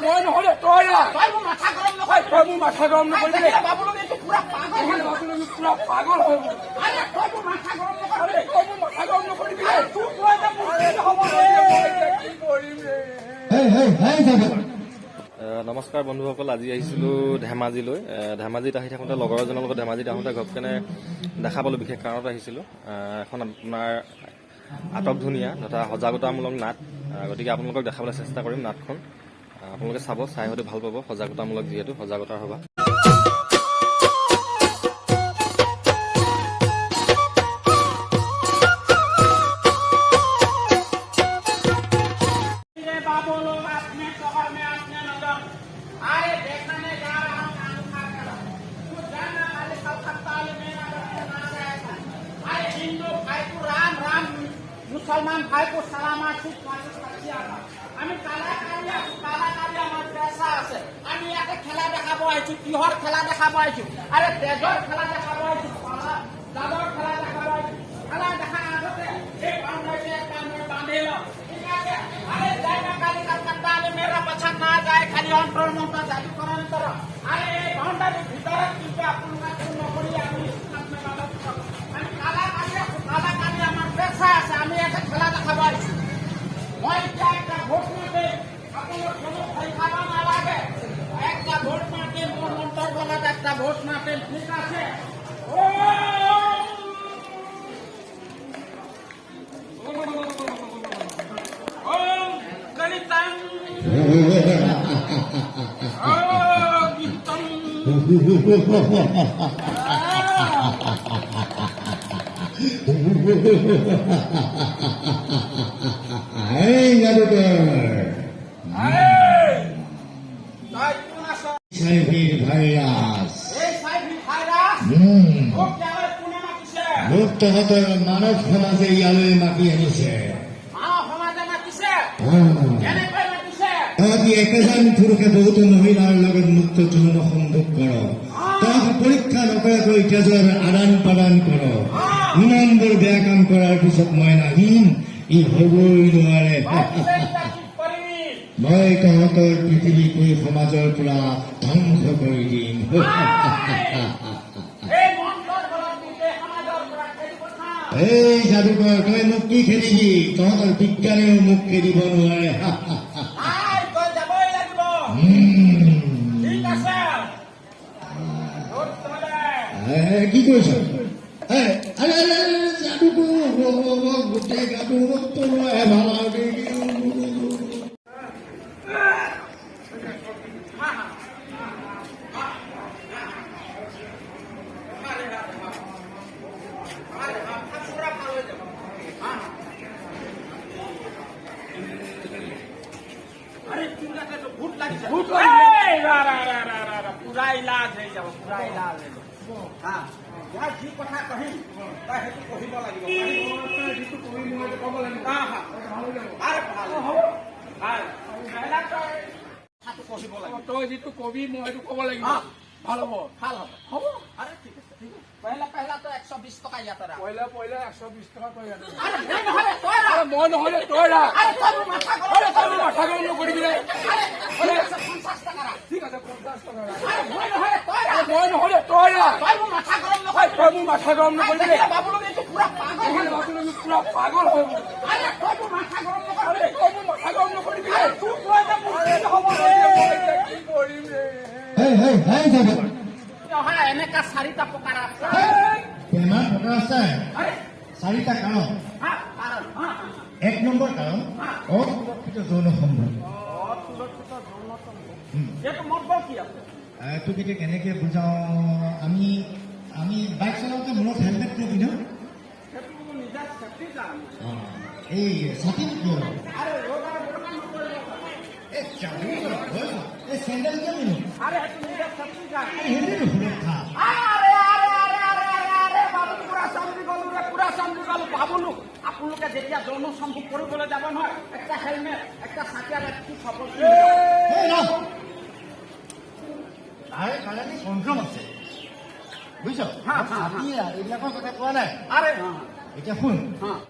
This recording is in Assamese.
মই নহ'লে তই তই মোৰ মাথা গৰম নকৰিবি। তই মোৰ মাথা গৰম নকৰিবি। বাবুলক এইটো পুৰা পাগল হৈ গ'ল। পুৰা পাগল হৈ গ'ল। আৰে তই মোৰ মাথা গৰম নকৰিবি। তই মোৰ মাথা গৰম নকৰিবি। তোৰ তই যে মোৰ কি হ'ব ৰে? কি কৰিম ৰে? নমস্কাৰ বন্ধুসকল, আজি আহিছিলোঁ ধেমাজিলৈ। ধেমাজিত আহি থাকোঁতে লগৰ এজনৰ লগত ধেমাজিত আহোঁতে ঘপকেনে দেখা পালোঁ। বিশেষ কাৰণত আহিছিলোঁ। এখন আপোনাৰ আটক ধুনীয়া তথা সজাগতামূলক নাট, গতিকে আপোনালোকক দেখাবলৈ চেষ্টা কৰিম নাটখন। আপোনালোকে চাব, চাই হয়তো ভাল পাব। সজাগতামূলক, যিহেতু সজাগতাৰ সভা। मुसलमान भाई को सलाम আমি কালাকাৰী আমাৰ পেচা আছে। আমি ইয়াতে খেলা দেখাব আহিছো। কিহৰ খেলা দেখাব আহিছো? আৰে তেজৰ খেলা দেখাব আহিছো, জাদৰ খেলা দেখাব আহিছো। খেলা দেখাৰ আগতে এই বাউণ্ডাৰীটো এটা মই বান্ধি লওঁ। ঠিক আছে? আৰে যায় না কালি কলকাতা মেৰা পছন্দ না যায়, খালি অন্তৰ মন্ত্ৰ জাদু কৰাৰ তৰ। আৰে এই বাউণ্ডাৰীৰ ভিতৰত কিন্তু আপোনালোকে নকৰি আমি আমি কালাকাৰী আমাৰ পেচা আছে। আমি ইয়াতে খেলা দেখাব আহিছো। মই এতিয়া একটা ভোট মাতে, আপনার কোনো ভয় খাব নালাগে। একটা ভোট মাতে, মোর মন্ত্র বলাত একটা ভোট মাতে, ঠিক আছে? ওম গণিতং গীতং ভাইরাস তহঁতৰ মানৱ সমাজে ইয়ালৈ মাতি আনিছে। তহঁতি একেজন পুৰুষে বহুতো মহিলাৰ লগত মুক্ত যৌন সংযোগ কৰ। তহঁতি পৰীক্ষা নকৰাকৈ তেজৰ আদান প্ৰদান কৰ। ইমানবোৰ বেয়া কাম কৰাৰ পিছত মই নাহিম, ই হ'বই নোৱাৰে। মই তহঁতৰ পৃথিৱীকৈ সমাজৰ পৰা ধ্বংস কৰি দিম। এই যাদুকৰ, তই মোক কি খেদিবি? তহঁতৰ বিজ্ঞানেও মোক খেদিব নোৱাৰে। কি কৰিছ? যাদুকৰ গোটেই গাটো পুৰা ইলাজ হয়ে যাব, পুৰা ইলাজ হয়ে যাব। হ্যাঁ, ইয়াৰ যি কথা কহিম তই সেইটো কহিব লাগিব। যিটো কহিম মই ক'ব লাগিব। আৰে ভাল হ'ব, ভাল কহিব লাগিব। তই যিটো কবি মই সেইটো ক'ব লাগিব। ভাল হ'ব, ভাল হ'ব, হ'ব। আৰে ঠিক আছে, ঠিক আছে। পহলা তো 120 টকা ইয়াতে ৰাখ। পইলা 120 টকা তই ইয়াতে। আৰে মই নহ'লে তই ৰাখ। মই নহ'লে তই ৰাখ। আৰে তই মোৰ মাথা গৰম তই মোৰ মাথা গৰম নকৰিবি ৰে। আৰে 50 টকা ৰাখ। ঠিক আছে, 50 টকা ৰাখ। আৰে মই নহ'লে তই ৰাখ। মই নহ'লে তই ৰাখ। তই মোৰ মাথা গৰম নকৰিবি। তই মোৰ মাথা গৰম নকৰিবি। বাবুলক এইটো পুৰা পাগল হৈ গ'ল। পুৰা পাগল হৈ গ'ল। আৰে তই মোৰ মাথা গৰম নকৰিবি। তই মোৰ মাথা গৰম নকৰিবি। তোৰ তই যে মোৰ কি হ'ব ৰে? কি কৰিম ৰে? নহয়, এনেকা 4টা প্ৰকাৰ আছে। বেমাৰ প্ৰকাৰ আছে। আৰে 4টা কাৰণ। হা, কাৰণ, হা। 1 নম্বৰ কাৰণ অসুৰক্ষিত যৌন সম্বন্ধ। অসুৰক্ষিত যৌন সম্বন্ধ। এইটো মোৰ বৰ কি আছে? তোক এতিয়া কেনেকে বুজাওঁ? আমি বাইক চলাওঁতে মূৰত হেলমেট নিপিন্ধো। সেইটো নিজা চেফটি কাৰণে। এই ছাতি কিয়? আৰে ৰোগা নকৰিলে এই চেণ্ডেল কিয় নিনো? আৰে সেইটো নিজা চেফটি কাৰণে। সেইটো সুৰক্ষা। বাবু পুৰা চামৰি গলো ৰে, পুৰা চামৰি গলো। বাবুলো আপোনালোকে যেতিয়া যৌন সম্ভোগ কৰিবলৈ যাব নহয়, একটা হেলমেট, একটা ছাতি আৰু একটু সবল। তাৰে কাৰণে কণ্ট্ৰম আছে, বুজিছ? ছাতি এইবিলাকৰ কথা কোৱা নাই। আৰে এতিয়া শুন,